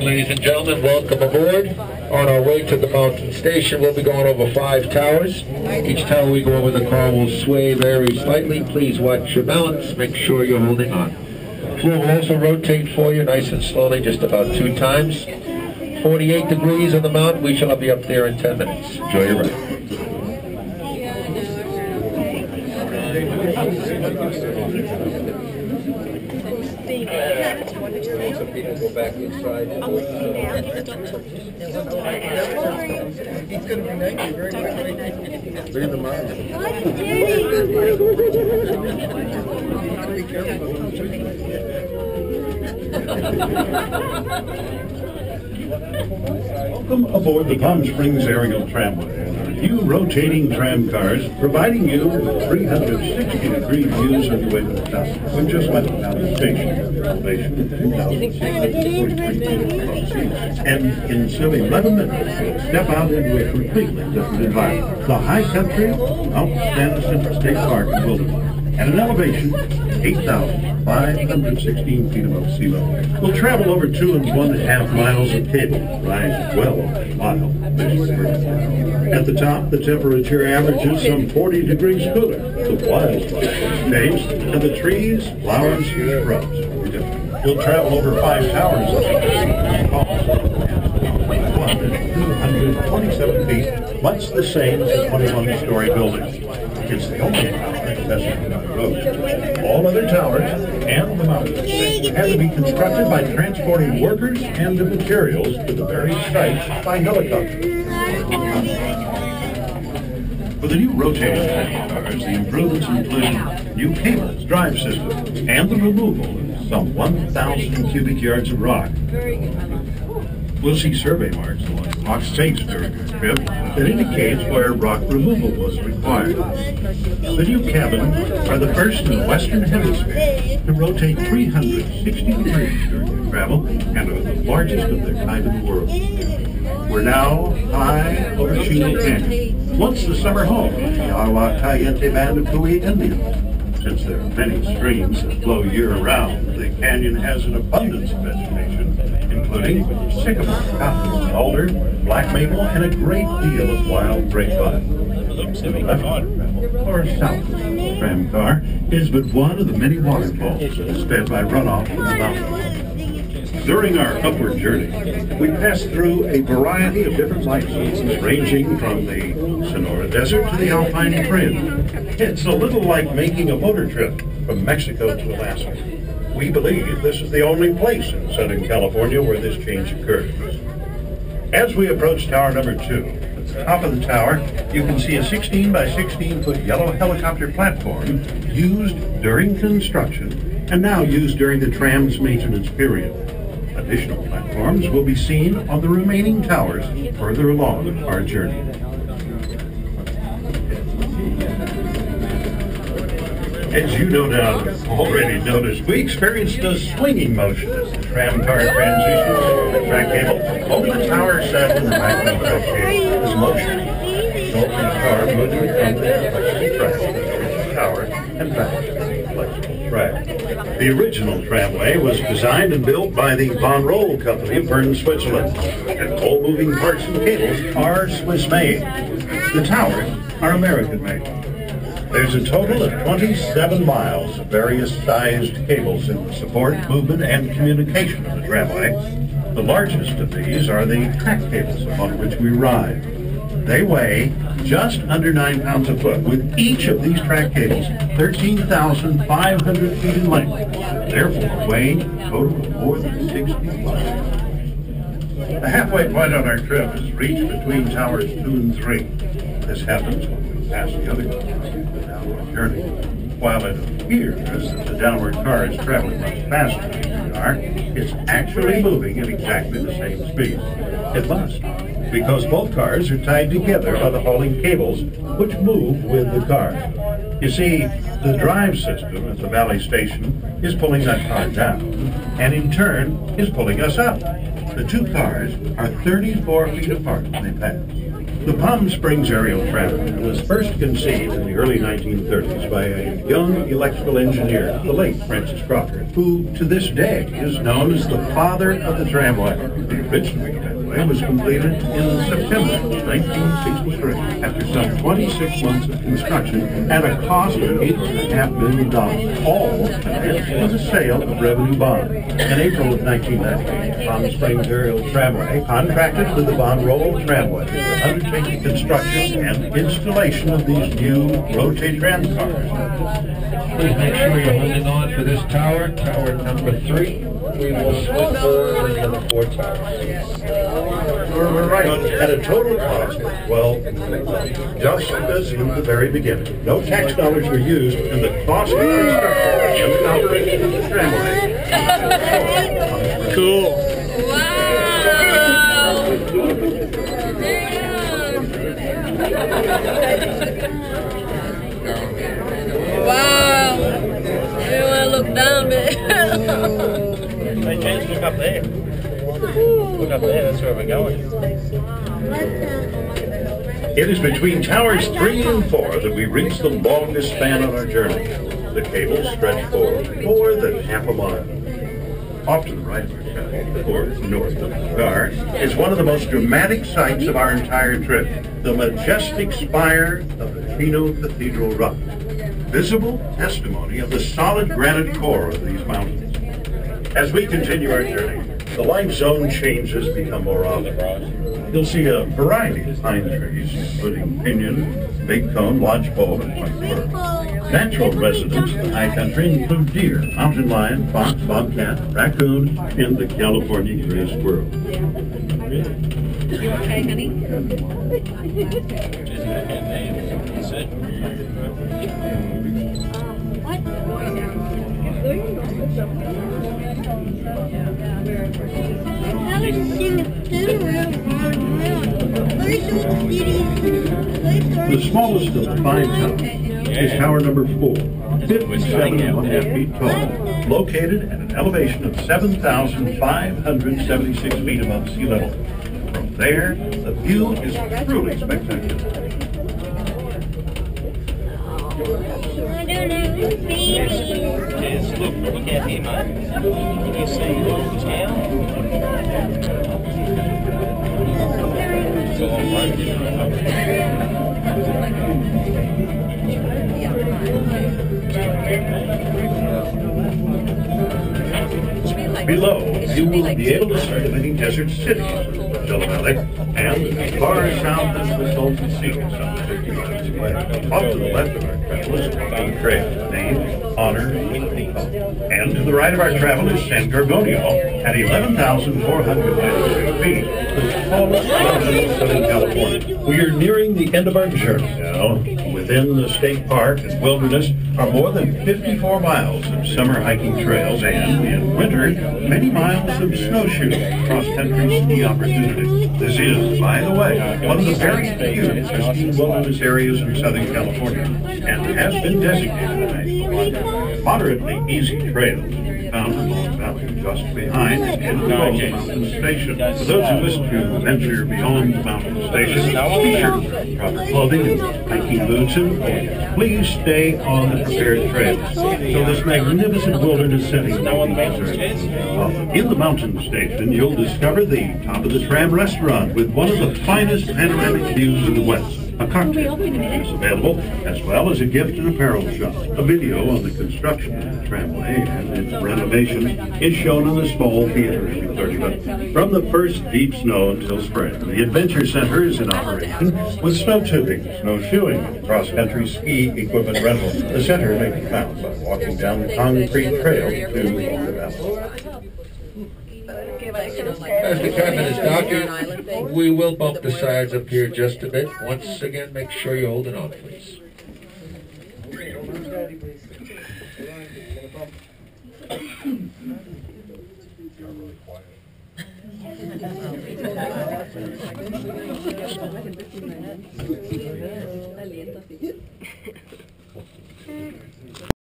ladies and gentlemen, welcome aboard. On our way to the mountain station, we'll be going over 5 towers. Each tower we go over, the car will sway very slightly. Please watch your balance, make sure you're holding on. The floor will also rotate for you nice and slowly, just about 2 times. 48 degrees on the mountain. We shall be up there in 10 minutes. Enjoy your ride. Some people go back inside. He's going to be 90 very quickly. Look at the mom. Welcome aboard the Palm Springs Aerial Tramway. New rotating tram cars providing you with 360-degree views of your way to the top. We just went down the station, elevation 2,643 feet above sea. And in some 11 minutes, we'll step out into a completely different environment. The high country, outstanding Central State Park and Wilderness, at an elevation 8,516 feet above sea level. We'll travel over 2.5 miles of cable, rise well over a mile. At the top, the temperature averages some 40 degrees cooler. The wildlife stays, and the trees, flowers, and shrubs are different. We'll travel over 5 towers. 227 feet, much the same as a 21-story building. It's the only tower accessible on the road. All other towers and the mountains had to be constructed by transporting workers and the materials to the various sites by helicopter. For the new rotating tram cars, the improvements include new cables, drive systems, and the removal of some 1,000 cubic yards of rock. We'll see survey marks along rock face during our trip that indicates where rock removal was required. The new cabins are the first in the Western Hemisphere to rotate 360 degrees during their travel and are the largest of their kind in the world. We're now high over Chino Canyon, once the summer home of the Agua Caliente band of Cuyí Indians. Since there are many streams that flow year-round, the canyon has an abundance of vegetation, including sycamore, cotton, alder, black maple, and a great deal of wild grapevine. Or south of the tram car is but one of the many waterfalls that is fed by runoff from the mountains. During our upward journey, we passed through a variety of different life zones, ranging from the Sonora Desert to the Alpine Fringe. It's a little like making a motor trip from Mexico to Alaska. We believe this is the only place in Southern California where this change occurred. As we approach tower number 2, at the top of the tower, you can see a 16 by 16 foot yellow helicopter platform used during construction and now used during the tram's maintenance period. Additional platforms will be seen on the remaining towers further along our journey. As you no doubt have already noticed, we experienced a swinging motion as the tram car transitioned from the track cable over the tower set in the magnetic track cable. This motion resulted in the car moving from the flexible track to the tower and back to the flexible track. The original tramway was designed and built by the Von Roll Company of Bern, Switzerland, and all moving parts and cables are Swiss-made. The towers are American-made. There's a total of 27 miles of various sized cables in the support, movement, and communication of the tramway. The largest of these are the track cables upon which we ride. They weigh just under 9 pounds a foot, with each of these track cables 13,500 feet in length, therefore weighing a total of more than 60 tons. The halfway point on our trip is reached between towers 2 and 3. This happens when we pass the other cars in the downward journey. While it appears that the downward car is traveling much faster than we are, it's actually moving at exactly the same speed. It must, because both cars are tied together by the hauling cables, which move with the car. You see, the drive system at the Valley Station is pulling that car down, and in turn is pulling us up. The two cars are 34 feet apart when they pass. The Palm Springs aerial tramway was first conceived in the early 1930s by a young electrical engineer, the late Francis Crocker, who to this day is known as the father of the tramway. The original tramway was completed in September 1963 after some 26 months of construction at a cost of $8.5 million, all financed with the sale of revenue bonds. In April of 1998, the Palm Springs aerial tramway contracted with the Von Roll Tramway to undertake the construction and installation of these new rotating tram cars. Please make sure you're holding on for this tower, tower number 3. We will switch over the other 4 towers. We're right at a total cost of $12 million, just as in the very beginning. No tax dollars were used, and the cost of construction and operation of the tramway. Cool. Wow. You want to look down, man. Hey, James, look up there. Look up there, that's where we're going. It is between towers 3 and 4 that we reach the longest span on our journey. The cables stretch for more than half a mile. Off to the right of our track, or north of the car, is one of the most dramatic sights of our entire trip, the majestic spire of the Chino Cathedral Rock, visible testimony of the solid granite core of these mountains. As we continue our journey, the life zone changes become more obvious. You'll see a variety of pine trees, including pinyon, big cone, lodgepole, and white fir. Natural residents of the high country include deer, mountain lion, fox, bobcat, raccoon, and the California gray squirrel. You okay, honey? The smallest of the 5 towers is tower number 4, 57.5 feet tall, located at an elevation of 7,576 feet above sea level. From there, the view is truly spectacular. Yes, look at him, mate. Can you see the town? It's a long road. Below, you will be able to see the many desert cities of Del Valley and as far south as the Salton Sea, some 50 miles away. Off to the left of our travel is a walking trail named Honor and to the right of our travel is San Gorgonio at 11,496 feet, the tallest mountain in Southern California. We are nearing the end of our journey now. Within the state park and wilderness are more than 54 miles of summer hiking trails and, in winter, many miles of snowshoeing cross-country ski opportunities. This is, by the way, one of the very few pristine wilderness areas in Southern California and has been designated a moderately easy trail to be found in the valley just behind the end of the mountain station. For those who wish to venture beyond the mountain station, be sure to wear proper clothing and hiking boots, and please stay on the prepared trails so this magnificent wilderness setting will be preserved. In the mountain station, you'll discover the top of the tram restaurant with one of the finest panoramic views in the West. A cocktail is available, as well as a gift and apparel shop. A video on the construction of the tramway and its renovation is shown in the small theater every 30 minutes. From the first deep snow until spring, the Adventure Center is in operation with snow tubing, snowshoeing, and cross-country ski equipment rental. The center may be found by walking down the concrete trail to the valley. As the captain is docking, we will bump the sides up here just a bit. Once again, make sure you're holding on, please.